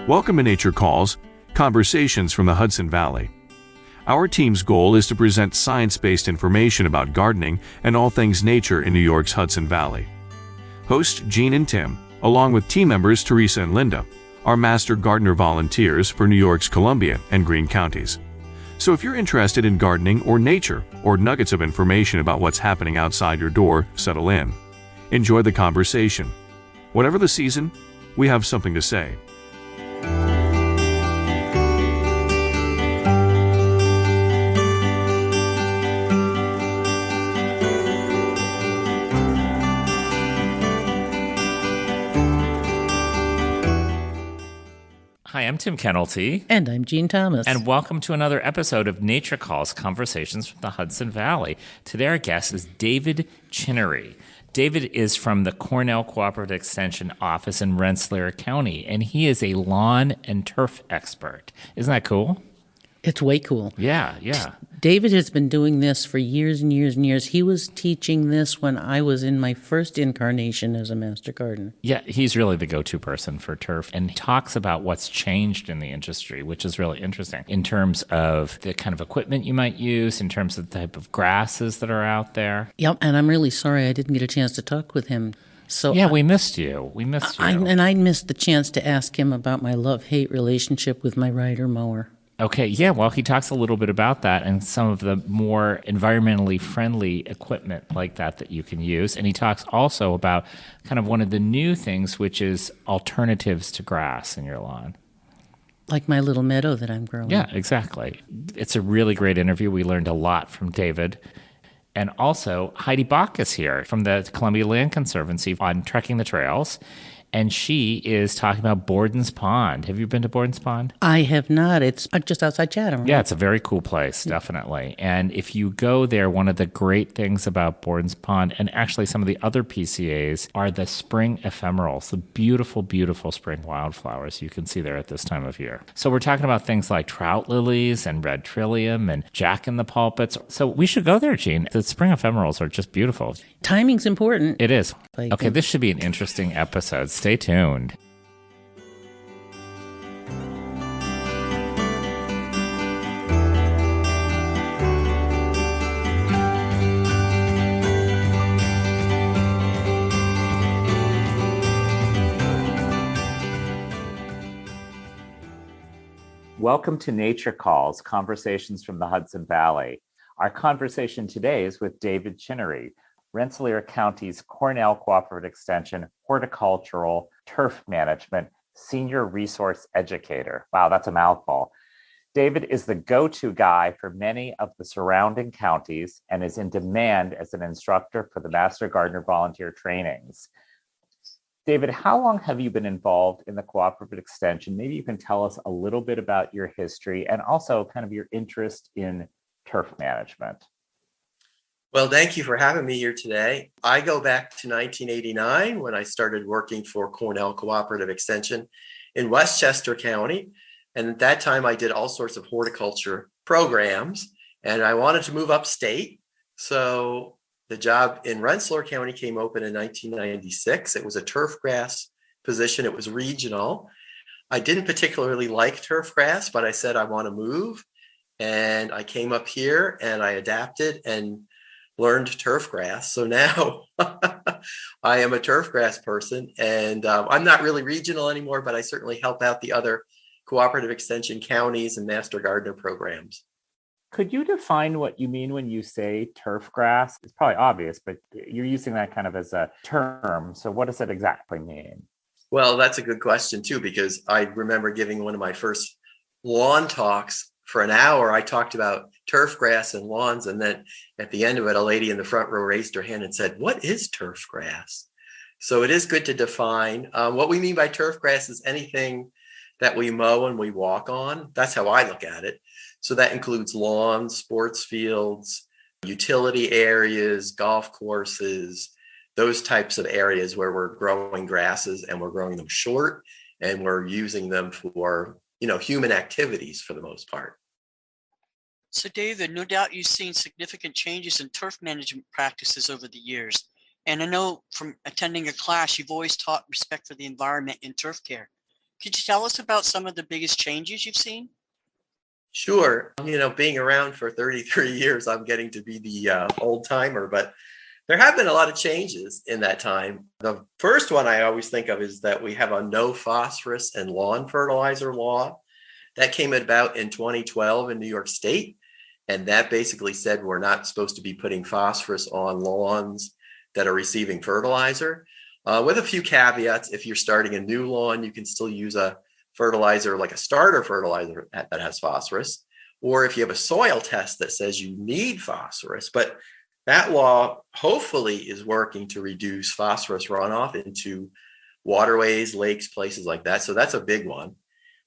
Welcome to Nature Calls, Conversations from the Hudson Valley. Our team's goal is to present science-based information about gardening and all things nature in New York's Hudson Valley. Hosts Jean and Tim, along with team members Teresa and Linda, are Master Gardener volunteers for New York's Columbia and Greene counties. So if you're interested in gardening or nature, or nuggets of information about what's happening outside your door, settle in. Enjoy the conversation. Whatever the season, we have something to say. Hi, I'm Tim Kennelty. And I'm Jean Thomas. And welcome to another episode of Nature Calls, Conversations from the Hudson Valley. Today our guest is David Chinery. David is from the Cornell Cooperative Extension office in Rensselaer County, and he is a lawn and turf expert. Isn't that cool? It's way cool. Yeah. David has been doing this for years and years and years. He was teaching this when I was in my first incarnation as a master gardener. Yeah, he's really the go-to person for turf, and he talks about what's changed in the industry, which is really interesting in terms of the kind of equipment you might use, in terms of the type of grasses that are out there. Yep, and I'm really sorry I didn't get a chance to talk with him. So yeah, we missed you. And I missed the chance to ask him about my love-hate relationship with my rider mower. Okay, yeah, well, he talks a little bit about that and some of the more environmentally friendly equipment like that you can use. And he talks also about kind of one of the new things, which is alternatives to grass in your lawn. Like my little meadow that I'm growing. Yeah, exactly. It's a really great interview. We learned a lot from David. And also, Heidi Bock is here from the Columbia Land Conservancy on Trekking the Trails. And she is talking about Borden's Pond. Have you been to Borden's Pond? I have not. It's just outside Chatham, right? Yeah, it's a very cool place, definitely. And if you go there, one of the great things about Borden's Pond, and actually some of the other PCAs, are the spring ephemerals, the beautiful, beautiful spring wildflowers you can see there at this time of year. So we're talking about things like trout lilies and red trillium and jack-in-the-pulpits. So we should go there, Jean. The spring ephemerals are just beautiful. Timing's important. It is. Okay, this should be an interesting episode. Stay tuned. Welcome to Nature Calls, Conversations from the Hudson Valley. Our conversation today is with David Chinery, Rensselaer County's Cornell Cooperative Extension Horticultural Turf Management Senior Resource Educator. Wow, that's a mouthful. David is the go-to guy for many of the surrounding counties and is in demand as an instructor for the Master Gardener Volunteer trainings. David, how long have you been involved in the Cooperative Extension? Maybe you can tell us a little bit about your history and also kind of your interest in turf management. Well, thank you for having me here today. I go back to 1989 when I started working for Cornell Cooperative Extension in Westchester County. And at that time, I did all sorts of horticulture programs, and I wanted to move upstate. So the job in Rensselaer County came open in 1996. It was a turf grass position. It was regional. I didn't particularly like turf grass, but I said I want to move. And I came up here and I adapted and learned turf grass. So now I am a turf grass person, and I'm not really regional anymore, but I certainly help out the other cooperative extension counties and master gardener programs. Could you define what you mean when you say turf grass? It's probably obvious, but you're using that kind of as a term. So what does it exactly mean? Well, that's a good question too, because I remember giving one of my first lawn talks. For an hour, I talked about turf grass and lawns. And then at the end of it, a lady in the front row raised her hand and said, "What is turf grass?" So it is good to define. What we mean by turf grass is anything that we mow and we walk on. That's how I look at it. So that includes lawns, sports fields, utility areas, golf courses, those types of areas where we're growing grasses and we're growing them short and we're using them for human activities for the most part. So David, no doubt you've seen significant changes in turf management practices over the years. And I know from attending your class, you've always taught respect for the environment in turf care. Could you tell us about some of the biggest changes you've seen? Sure. Being around for 33 years, I'm getting to be the old timer, but there have been a lot of changes in that time. The first one I always think of is that we have a no phosphorus and lawn fertilizer law that came about in 2012 in New York State. And that basically said we're not supposed to be putting phosphorus on lawns that are receiving fertilizer. With a few caveats. If you're starting a new lawn, you can still use a fertilizer like a starter fertilizer that has phosphorus, or if you have a soil test that says you need phosphorus. But that law hopefully is working to reduce phosphorus runoff into waterways, lakes, places like that. So that's a big one.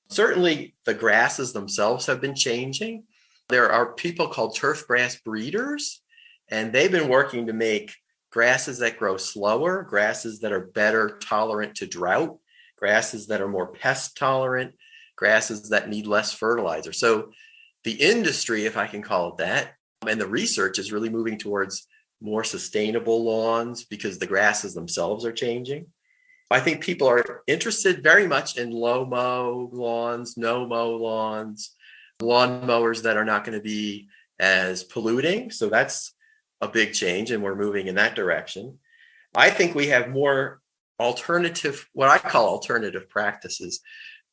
Certainly the grasses themselves have been changing. There are people called turf grass breeders, and they've been working to make grasses that grow slower, grasses that are better tolerant to drought, grasses that are more pest tolerant, grasses that need less fertilizer. So the industry, if I can call it that, and the research is really moving towards more sustainable lawns because the grasses themselves are changing. I think people are interested very much in low mow lawns, no mow lawns, lawn mowers that are not going to be as polluting. So that's a big change, and we're moving in that direction. I think we have more alternative, what I call alternative practices,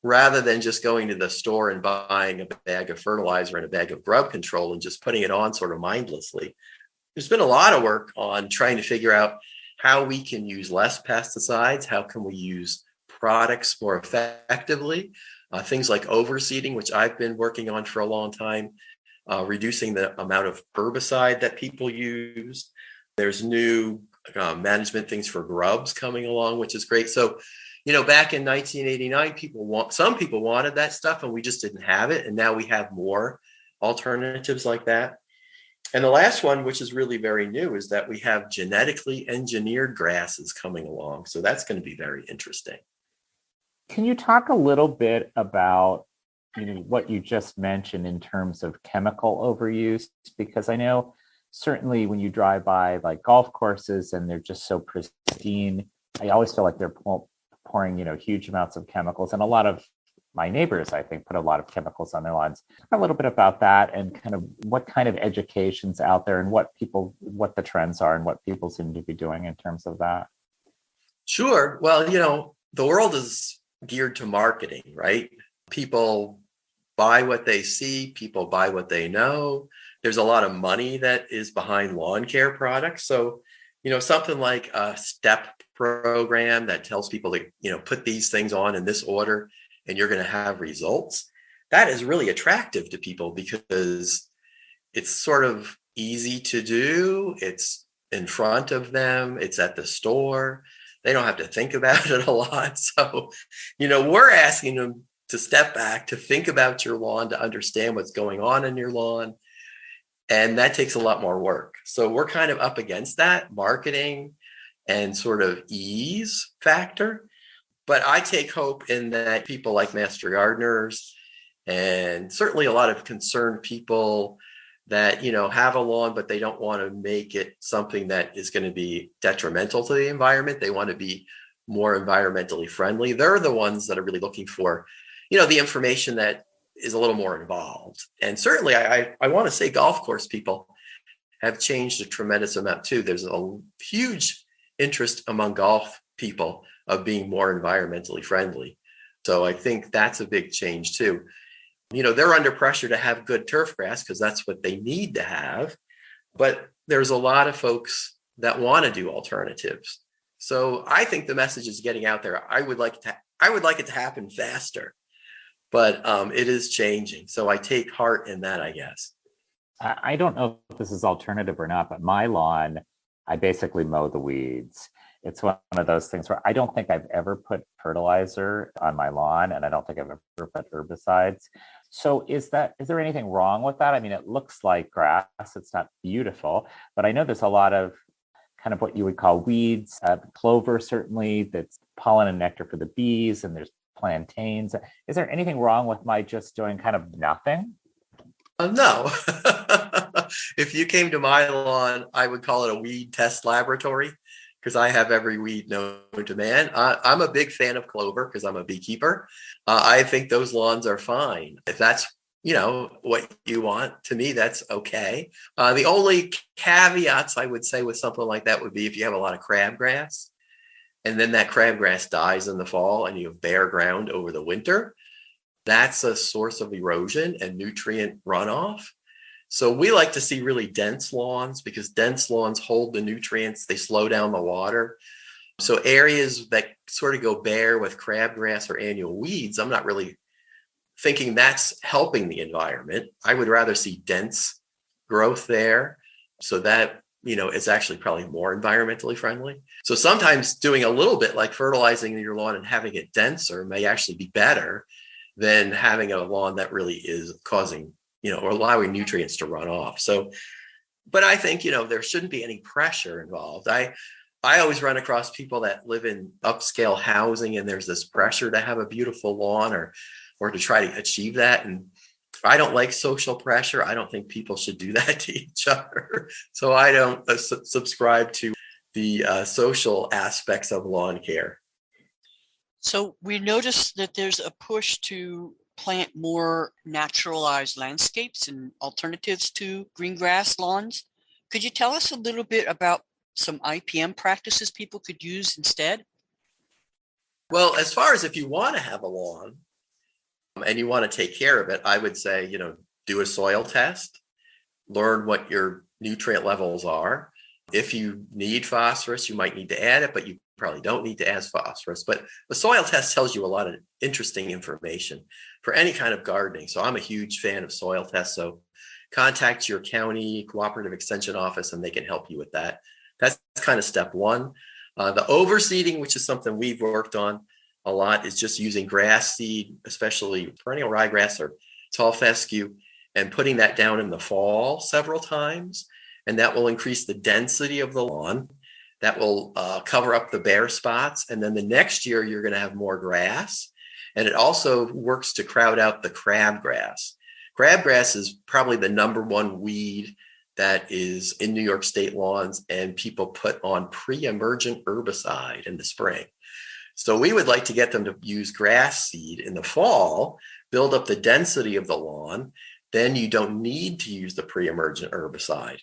rather than just going to the store and buying a bag of fertilizer and a bag of grub control and just putting it on sort of mindlessly. There's been a lot of work on trying to figure out how we can use less pesticides, how can we use products more effectively, things like overseeding, which I've been working on for a long time, reducing the amount of herbicide that people use. There's new management things for grubs coming along, which is great. So, back in 1989, some people wanted that stuff and we just didn't have it. And now we have more alternatives like that. And the last one, which is really very new, is that we have genetically engineered grasses coming along. So that's going to be very interesting. Can you talk a little bit about what you just mentioned in terms of chemical overuse? Because I know certainly when you drive by like golf courses and they're just so pristine, I always feel like they're pouring huge amounts of chemicals, and a lot of my neighbors, I think, put a lot of chemicals on their lawns. Talk a little bit about that and kind of what kind of education's out there and what the trends are and what people seem to be doing in terms of that. Sure. Well, the world is geared to marketing, right? People buy what they see, people buy what they know. There's a lot of money that is behind lawn care products. So, something like a step program that tells people to, put these things on in this order and you're going to have results. That is really attractive to people because it's sort of easy to do. It's in front of them. It's at the store. They don't have to think about it a lot. So, we're asking them to step back, to think about your lawn, to understand what's going on in your lawn. And that takes a lot more work. So we're kind of up against that marketing and sort of ease factor. But I take hope in that people like master gardeners and certainly a lot of concerned people that, have a lawn, but they don't want to make it something that is going to be detrimental to the environment. They want to be more environmentally friendly. They're the ones that are really looking for, the information that is a little more involved. And certainly I want to say golf course people have changed a tremendous amount too. There's a huge interest among golf people of being more environmentally friendly. So I think that's a big change too. They're under pressure to have good turf grass because that's what they need to have. But there's a lot of folks that want to do alternatives. So I think the message is getting out there. I would like it to happen faster, but it is changing. So I take heart in that, I guess. I don't know if this is alternative or not, but my lawn, I basically mow the weeds. It's one of those things where I don't think I've ever put fertilizer on my lawn, and I don't think I've ever put herbicides. So is there anything wrong with that? I mean, it looks like grass. It's not beautiful, but I know there's a lot of kind of what you would call weeds, clover, certainly, that's pollen and nectar for the bees, and there's plantains. Is there anything wrong with my just doing kind of nothing? No. If you came to my lawn, I would call it a weed test laboratory because I have every weed known to man. I'm a big fan of clover because I'm a beekeeper. I think those lawns are fine. If that's, what you want, to me, that's okay. The only caveats I would say with something like that would be if you have a lot of crabgrass and then that crabgrass dies in the fall and you have bare ground over the winter, that's a source of erosion and nutrient runoff. So we like to see really dense lawns because dense lawns hold the nutrients, they slow down the water. So areas that sort of go bare with crabgrass or annual weeds, I'm not really thinking that's helping the environment. I would rather see dense growth there. So that, is actually probably more environmentally friendly. So sometimes doing a little bit like fertilizing your lawn and having it denser may actually be better than having a lawn that really is causing, or allowing nutrients to run off. So, but I think, there shouldn't be any pressure involved. I always run across people that live in upscale housing and there's this pressure to have a beautiful lawn or to try to achieve that. And I don't like social pressure. I don't think people should do that to each other. So I don't subscribe to the social aspects of lawn care. So we noticed that there's a push to plant more naturalized landscapes and alternatives to green grass lawns. Could you tell us a little bit about some IPM practices people could use instead? Well, as far as if you want to have a lawn and you want to take care of it, I would say, do a soil test, learn what your nutrient levels are. If you need phosphorus, you might need to add it, but you probably don't need to add phosphorus. But the soil test tells you a lot of interesting information for any kind of gardening. So I'm a huge fan of soil tests. So contact your county cooperative extension office and they can help you with that. That's kind of step one. The overseeding, which is something we've worked on a lot, is just using grass seed, especially perennial ryegrass or tall fescue, and putting that down in the fall several times. And that will increase the density of the lawn. That will cover up the bare spots. And then the next year, you're going to have more grass. And it also works to crowd out the crabgrass. Crabgrass is probably the number one weed that is in New York State lawns, and people put on pre-emergent herbicide in the spring. So we would like to get them to use grass seed in the fall, build up the density of the lawn. Then you don't need to use the pre-emergent herbicide.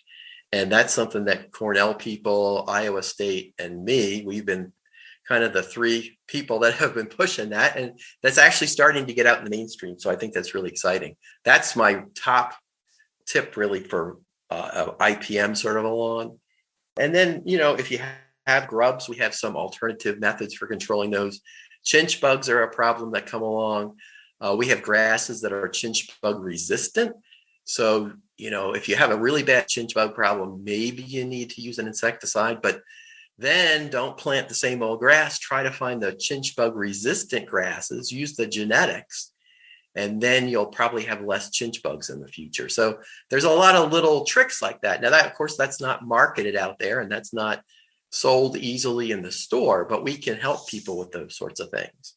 And that's something that Cornell people, Iowa State, and me, we've been kind of the three people that have been pushing that. And that's actually starting to get out in the mainstream. So I think that's really exciting. That's my top tip really for IPM sort of a lawn. And then, if you have grubs, we have some alternative methods for controlling those. Chinch bugs are a problem that come along. We have grasses that are chinch bug resistant. So, if you have a really bad chinch bug problem, maybe you need to use an insecticide, but then don't plant the same old grass. Try to find the chinch bug resistant grasses, use the genetics, and then you'll probably have less chinch bugs in the future. So there's a lot of little tricks like that. Now, that, of course, that's not marketed out there and that's not sold easily in the store, but we can help people with those sorts of things.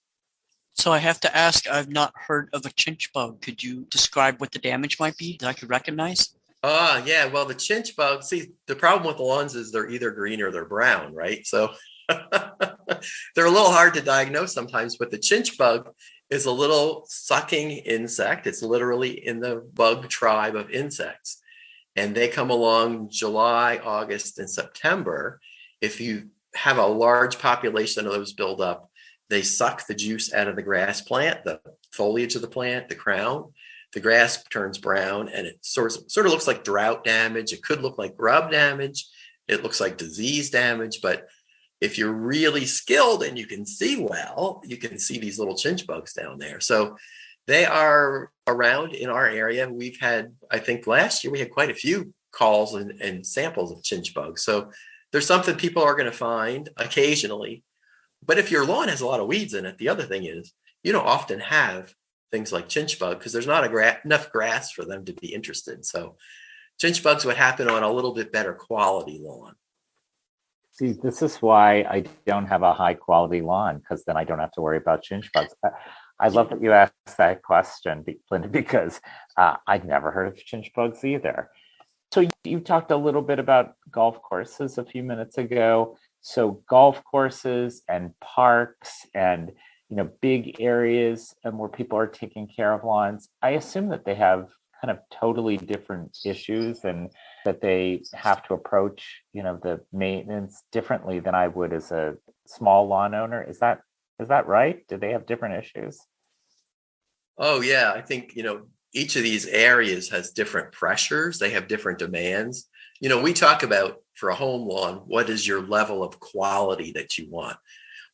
So I have to ask, I've not heard of a chinch bug. Could you describe what the damage might be that I could recognize? Yeah. Well, the chinch bug, see, the problem with the lawns is they're either green or they're brown, right? So they're a little hard to diagnose sometimes, but the chinch bug is a little sucking insect. It's literally in the bug tribe of insects. And they come along July, August, and September. If you have a large population of those build up, they suck the juice out of the grass plant, the foliage of the plant, the crown. The grass turns brown and it sort of looks like drought damage. It could look like grub damage. It looks like disease damage. But if you're really skilled and you can see well, you can see these little chinch bugs down there. So they are around in our area. We've had, I think last year, we had quite a few calls and samples of chinch bugs. So there's something people are going to find occasionally. But if your lawn has a lot of weeds in it, the other thing is you don't often have things like chinch bug because there's not enough grass for them to be interested. So chinch bugs would happen on a little bit better quality lawn. See, this is why I don't have a high quality lawn, because then I don't have to worry about chinch bugs. I love that you asked that question, Linda, because I'd never heard of chinch bugs either. So you talked a little bit about golf courses a few minutes ago. So golf courses and parks and big areas where people are taking care of lawns, I assume that they have kind of totally different issues and that they have to approach the maintenance differently than I would as a small lawn owner. Is that right? Do they have different issues? Oh, yeah. I think, each of these areas has different pressures. They have different demands. We talk about for a home lawn, what is your level of quality that you want?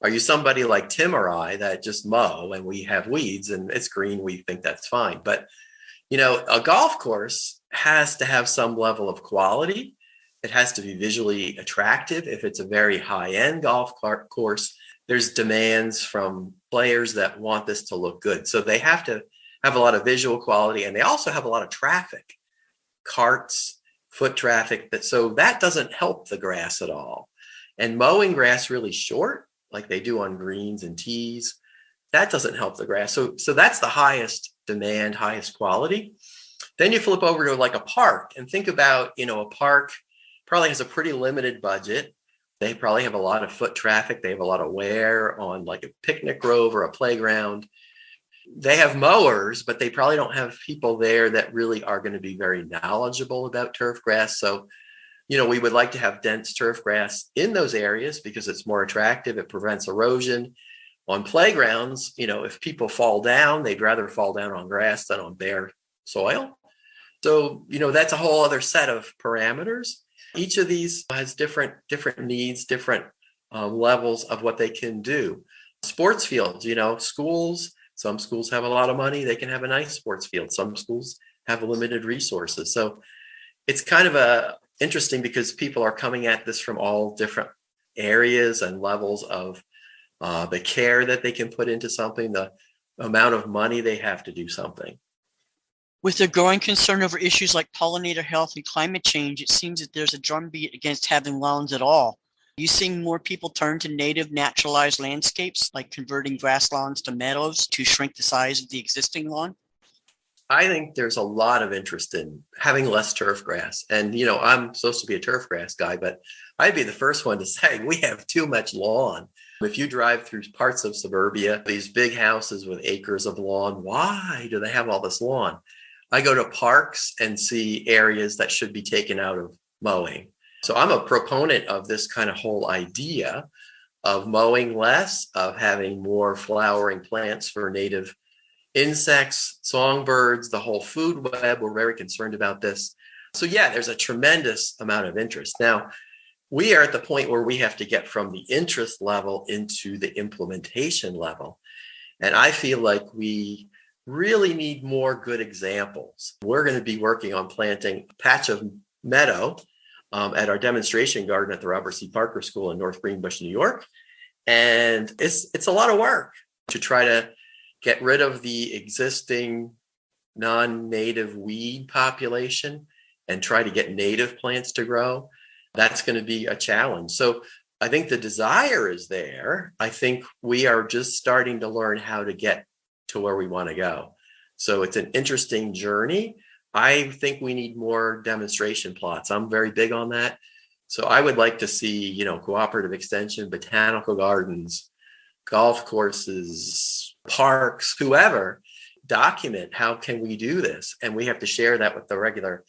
Are you somebody like Tim or I that just mow and we have weeds and it's green? We think that's fine. But, a golf course has to have some level of quality. It has to be visually attractive. If it's a very high-end course, there's demands from players that want this to look good. So they have to have a lot of visual quality, and they also have a lot of traffic, carts, foot traffic. So that doesn't help the grass at all. And mowing grass really short, like they do on greens and tees, that doesn't help the grass. So that's the highest demand, highest quality. Then you flip over to like a park and think about, a park probably has a pretty limited budget. They probably have a lot of foot traffic. They have a lot of wear on like a picnic grove or a playground. They have mowers, but they probably don't have people there that really are going to be very knowledgeable about turf grass. So, we would like to have dense turf grass in those areas because it's more attractive. It prevents erosion. On playgrounds, if people fall down, they'd rather fall down on grass than on bare soil. So, that's a whole other set of parameters. Each of these has different needs, different levels of what they can do. Sports fields, schools, some schools have a lot of money. They can have a nice sports field. Some schools have limited resources. So it's kind of interesting because people are coming at this from all different areas and levels of the care that they can put into something, the amount of money they have to do something. With the growing concern over issues like pollinator health and climate change, it seems that there's a drumbeat against having lawns at all. Are you seeing more people turn to native naturalized landscapes, like converting grass lawns to meadows to shrink the size of the existing lawn? I think there's a lot of interest in having less turf grass. And, I'm supposed to be a turf grass guy, but I'd be the first one to say we have too much lawn. If you drive through parts of suburbia, these big houses with acres of lawn, why do they have all this lawn? I go to parks and see areas that should be taken out of mowing. So I'm a proponent of this kind of whole idea of mowing less, of having more flowering plants for native insects, songbirds, the whole food web. We're very concerned about this. So yeah, there's a tremendous amount of interest. Now, we are at the point where we have to get from the interest level into the implementation level. And I feel like we really need more good examples. We're going to be working on planting a patch of meadow at our demonstration garden at the Robert C. Parker School in North Greenbush, New York. And it's a lot of work to try to get rid of the existing non-native weed population and try to get native plants to grow. That's going to be a challenge. So I think the desire is there. I think we are just starting to learn how to get to where we want to go. So it's an interesting journey. I think we need more demonstration plots. I'm very big on that. So I would like to see, cooperative extension, botanical gardens, golf courses, parks, whoever, document how can we do this. And we have to share that with the regular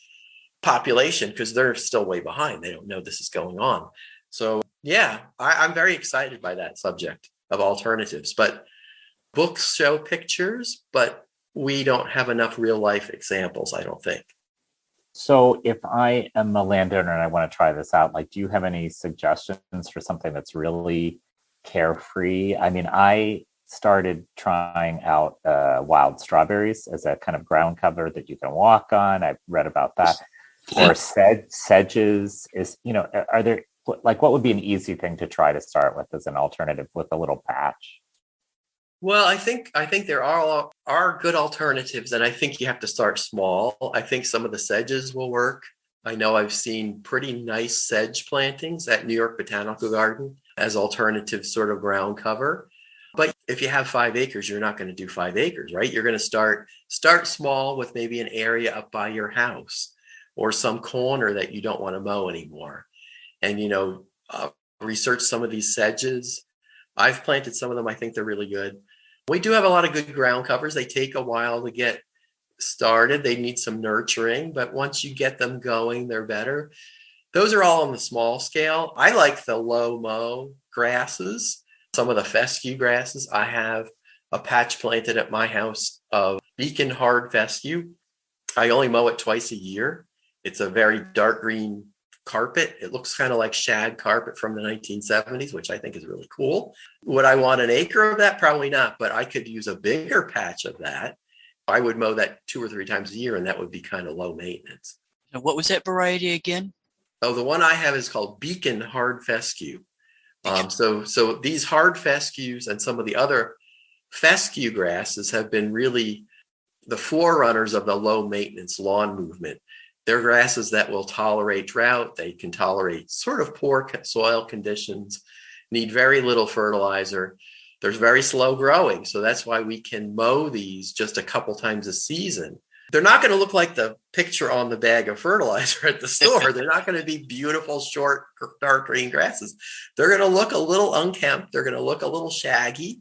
population because they're still way behind. They don't know this is going on. So yeah, I'm very excited by that subject of alternatives. But books show pictures, but we don't have enough real life examples, I don't think. So if I am a landowner and I want to try this out, do you have any suggestions for something that's really carefree? I mean, I started trying out wild strawberries as a kind of ground cover that you can walk on. I've read about that. Or sedges are there, what would be an easy thing to try to start with as an alternative with a little patch? Well, I think there are good alternatives, and I think you have to start small. I think some of the sedges will work. I know I've seen pretty nice sedge plantings at New York Botanical Garden as alternative sort of ground cover. But if you have 5 acres, you're not going to do 5 acres, right? You're going to start small with maybe an area up by your house or some corner that you don't want to mow anymore. And, researched some of these sedges. I've planted some of them. I think they're really good. We do have a lot of good ground covers. They take a while to get started. They need some nurturing, but once you get them going, they're better. Those are all on the small scale. I like the low mow grasses, some of the fescue grasses. I have a patch planted at my house of beacon hard fescue. I only mow it twice a year. It's a very dark green carpet. It looks kind of like shag carpet from the 1970s, which I think is really cool. Would I want an acre of that? Probably not, but I could use a bigger patch of that. I would mow that 2 or 3 times a year, and that would be kind of low maintenance. And what was that variety again? Oh, the one I have is called Beacon Hard Fescue. So these hard fescues and some of the other fescue grasses have been really the forerunners of the low maintenance lawn movement. They're grasses that will tolerate drought. They can tolerate sort of poor soil conditions, need very little fertilizer. They're very slow growing. So that's why we can mow these just a couple times a season. They're not going to look like the picture on the bag of fertilizer at the store. They're not going to be beautiful, short, dark green grasses. They're going to look a little unkempt. They're going to look a little shaggy,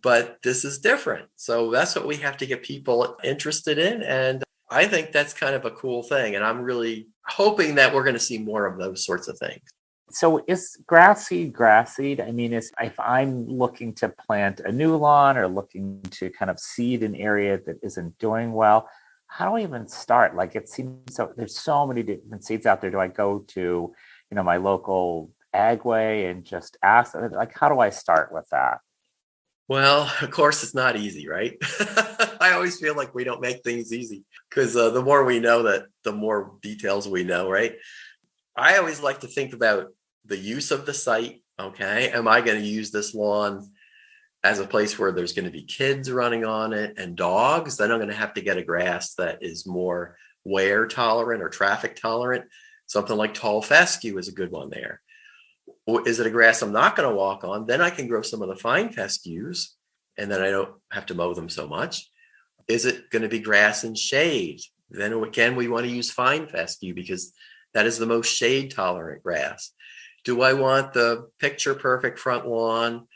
but this is different. So that's what we have to get people interested in. And I think that's kind of a cool thing. And I'm really hoping that we're going to see more of those sorts of things. So is grassied? I mean, if I'm looking to plant a new lawn or looking to kind of seed an area that isn't doing well, how do I even start? Like, it seems so there's so many different seeds out there. Do I go to, my local Agway and just ask? Like, how do I start with that? Well, of course, it's not easy, right? I always feel like we don't make things easy because the more we know, that the more details we know, right? I always like to think about the use of the site. Okay, am I going to use this lawn as a place where there's going to be kids running on it and dogs? Then I'm going to have to get a grass that is more wear tolerant or traffic tolerant. Something like tall fescue is a good one there. Or is it a grass I'm not going to walk on? Then I can grow some of the fine fescues, and then I don't have to mow them so much. Is it going to be grass and shade? Then again, we want to use fine fescue because that is the most shade tolerant grass. Do I want the picture perfect front lawn,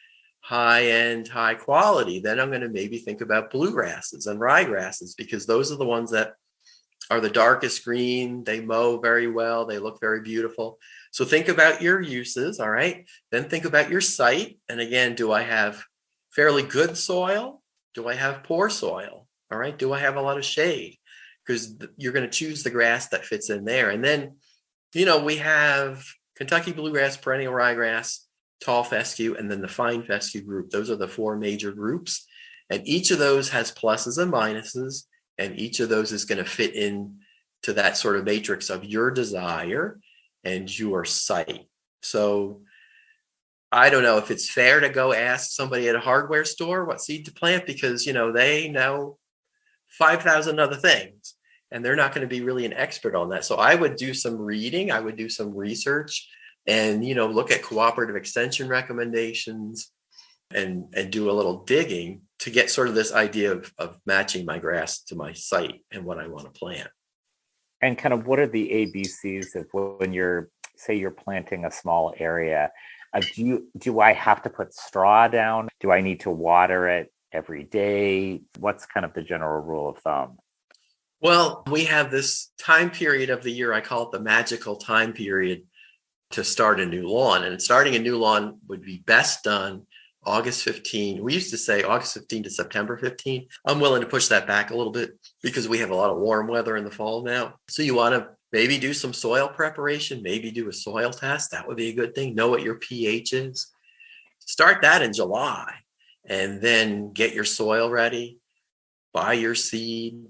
high end, high quality? Then I'm going to maybe think about bluegrasses and ryegrasses because those are the ones that are the darkest green. They mow very well. They look very beautiful. So think about your uses, all right? Then think about your site. And again, do I have fairly good soil? Do I have poor soil? All right. Do I have a lot of shade? Because you're going to choose the grass that fits in there. And then, we have Kentucky bluegrass, perennial ryegrass, tall fescue, and then the fine fescue group. Those are the 4 major groups. And each of those has pluses and minuses. And each of those is going to fit in to that sort of matrix of your desire and your site. So I don't know if it's fair to go ask somebody at a hardware store what seed to plant because, they know 5,000 other things and they're not going to be really an expert on that. So I would do some reading. I would do some research and, look at cooperative extension recommendations and do a little digging to get sort of this idea of matching my grass to my site and what I want to plant. And kind of what are the ABCs of when you're planting a small area? Do I have to put straw down? Do I need to water it every day? What's kind of the general rule of thumb? Well, we have this time period of the year. I call it the magical time period to start a new lawn. And starting a new lawn would be best done August 15. We used to say August 15 to September 15. I'm willing to push that back a little bit because we have a lot of warm weather in the fall now. So you want to maybe do some soil preparation, maybe do a soil test. That would be a good thing. Know what your pH is. Start that in July and then get your soil ready, buy your seed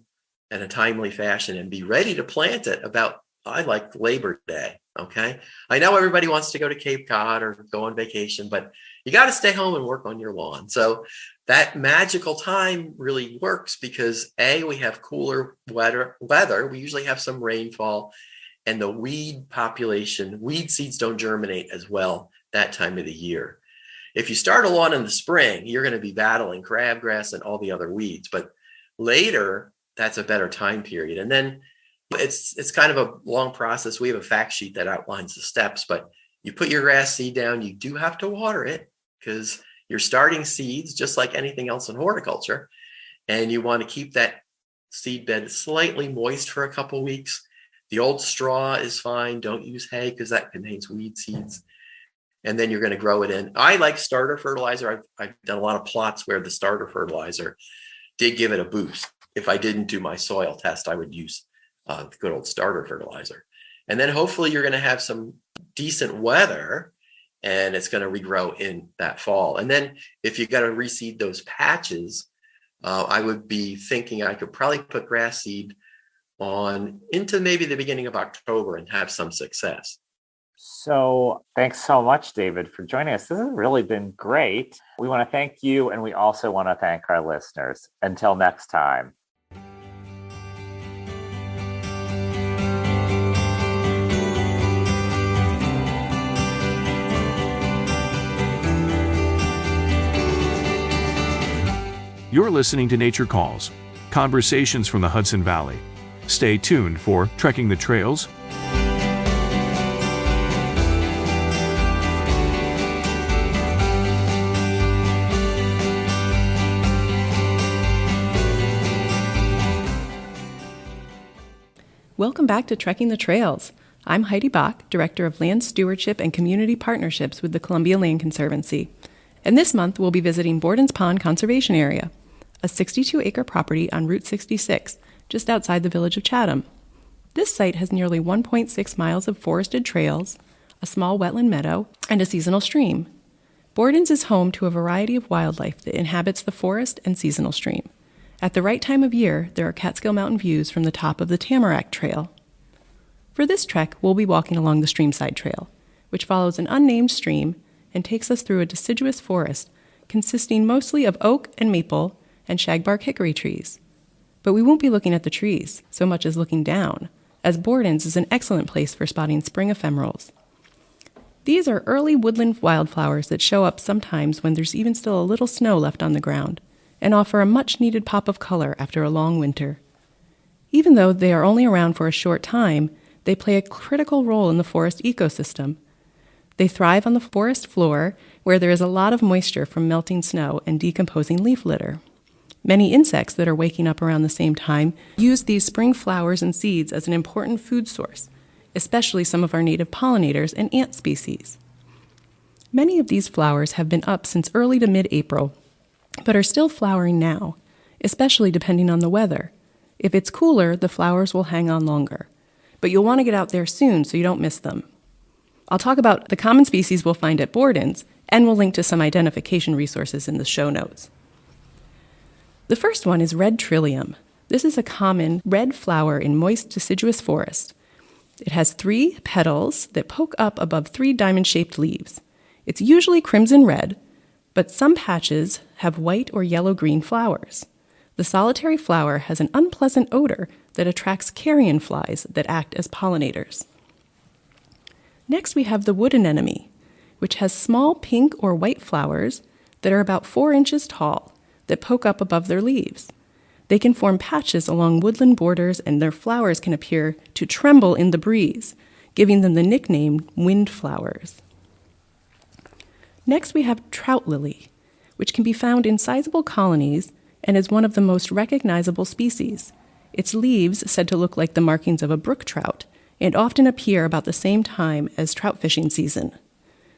in a timely fashion and be ready to plant it about, I like Labor Day. Okay. I know everybody wants to go to Cape Cod or go on vacation, but you got to stay home and work on your lawn. So that magical time really works because we have cooler weather. We usually have some rainfall and the weed seeds don't germinate as well that time of the year. If you start a lawn in the spring, you're going to be battling crabgrass and all the other weeds, but later that's a better time period. And then it's kind of a long process. We have a fact sheet that outlines the steps, but You put your grass seed down, you do have to water it because you're starting seeds just like anything else in horticulture. And you want to keep that seed bed slightly moist for a couple weeks. The old straw is fine. Don't use hay because that contains weed seeds. And then you're going to grow it in. I like starter fertilizer. I've done a lot of plots where the starter fertilizer did give it a boost. If I didn't do my soil test, I would use the good old starter fertilizer. And then hopefully you're going to have some decent weather and it's going to regrow in that fall. And then if you got to reseed those patches, I would be thinking I could probably put grass seed on into maybe the beginning of October and have some success. So thanks so much, David, for joining us. This has really been great. We want to thank you, and we also want to thank our listeners. Until next time. You're listening to Nature Calls, conversations from the Hudson Valley. Stay tuned for Trekking the Trails, Welcome back to Trekking the Trails. I'm Heidi Bock, Director of Land Stewardship and Community Partnerships with the Columbia Land Conservancy. And this month, we'll be visiting Borden's Pond Conservation Area, a 62-acre property on Route 66, just outside the village of Chatham. This site has nearly 1.6 miles of forested trails, a small wetland meadow, and a seasonal stream. Borden's is home to a variety of wildlife that inhabits the forest and seasonal stream. At the right time of year, there are Catskill Mountain views from the top of the Tamarack Trail. For this trek, we'll be walking along the Streamside Trail, which follows an unnamed stream and takes us through a deciduous forest consisting mostly of oak and maple and shagbark hickory trees. But we won't be looking at the trees so much as looking down, as Borden's is an excellent place for spotting spring ephemerals. These are early woodland wildflowers that show up sometimes when there's even still a little snow left on the ground, and offer a much-needed pop of color after a long winter. Even though they are only around for a short time, they play a critical role in the forest ecosystem. They thrive on the forest floor, where there is a lot of moisture from melting snow and decomposing leaf litter. Many insects that are waking up around the same time use these spring flowers and seeds as an important food source, especially some of our native pollinators and ant species. Many of these flowers have been up since early to mid-April, but are still flowering now, especially depending on the weather. If it's cooler, the flowers will hang on longer, but you'll want to get out there soon so you don't miss them. I'll talk about the common species we'll find at Borden's, and we'll link to some identification resources in the show notes. The first one is red trillium. This is a common red flower in moist deciduous forest. It has 3 petals that poke up above 3 diamond-shaped leaves. It's usually crimson red, but some patches have white or yellow-green flowers. The solitary flower has an unpleasant odor that attracts carrion flies that act as pollinators. Next, we have the wood anemone, which has small pink or white flowers that are about 4 inches tall that poke up above their leaves. They can form patches along woodland borders, and their flowers can appear to tremble in the breeze, giving them the nickname wind flowers. Next, we have trout lily, which can be found in sizable colonies and is one of the most recognizable species. Its leaves, said to look like the markings of a brook trout, and often appear about the same time as trout fishing season.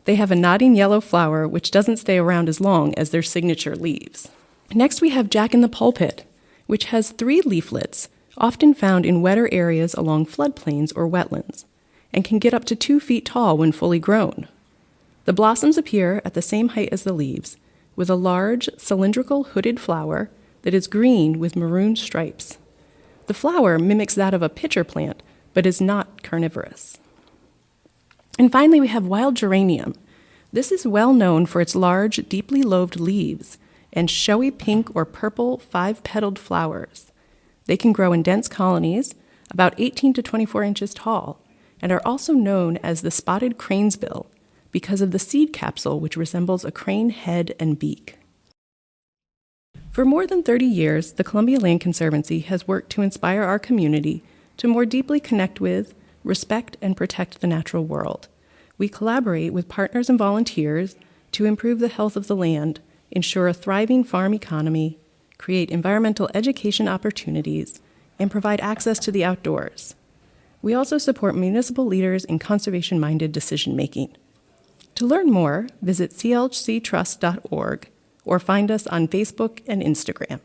They have a nodding yellow flower which doesn't stay around as long as their signature leaves. Next, we have jack-in-the-pulpit, which has 3 leaflets, often found in wetter areas along floodplains or wetlands, and can get up to 2 feet tall when fully grown. The blossoms appear at the same height as the leaves, with a large, cylindrical, hooded flower that is green with maroon stripes. The flower mimics that of a pitcher plant, but is not carnivorous. And finally, we have wild geranium. This is well known for its large, deeply lobed leaves and showy pink or purple 5-petaled flowers. They can grow in dense colonies, about 18 to 24 inches tall, and are also known as the spotted cranesbill, because of the seed capsule which resembles a crane head and beak. For more than 30 years, the Columbia Land Conservancy has worked to inspire our community to more deeply connect with, respect, and protect the natural world. We collaborate with partners and volunteers to improve the health of the land, ensure a thriving farm economy, create environmental education opportunities, and provide access to the outdoors. We also support municipal leaders in conservation-minded decision-making. To learn more, visit clctrust.org or find us on Facebook and Instagram.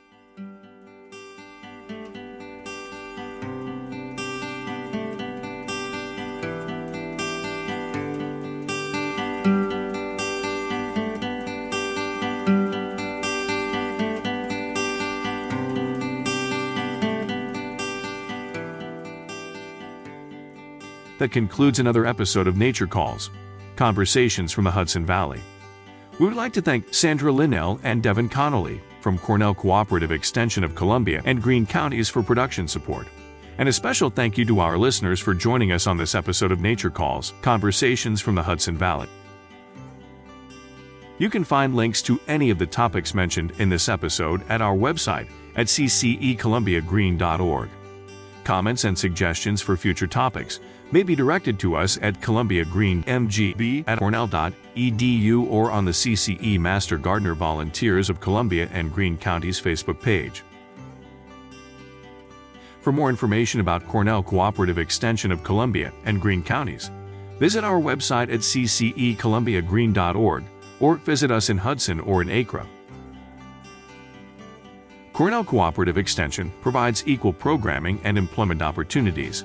That concludes another episode of Nature Calls, Conversations from the Hudson Valley. We would like to thank Sandra Linnell and Devin Connolly from Cornell Cooperative Extension of Columbia and Greene Counties for production support. And a special thank you to our listeners for joining us on this episode of Nature Calls, Conversations from the Hudson Valley. You can find links to any of the topics mentioned in this episode at our website at ccecolumbiagreen.org. Comments and suggestions for future topics may be directed to us at columbiagreenmgb@cornell.edu or on the CCE Master Gardener Volunteers of Columbia and Greene Counties Facebook page. For more information about Cornell Cooperative Extension of Columbia and Greene Counties, visit our website at ccecolumbiagreen.org or visit us in Hudson or in Acre. Cornell Cooperative Extension provides equal programming and employment opportunities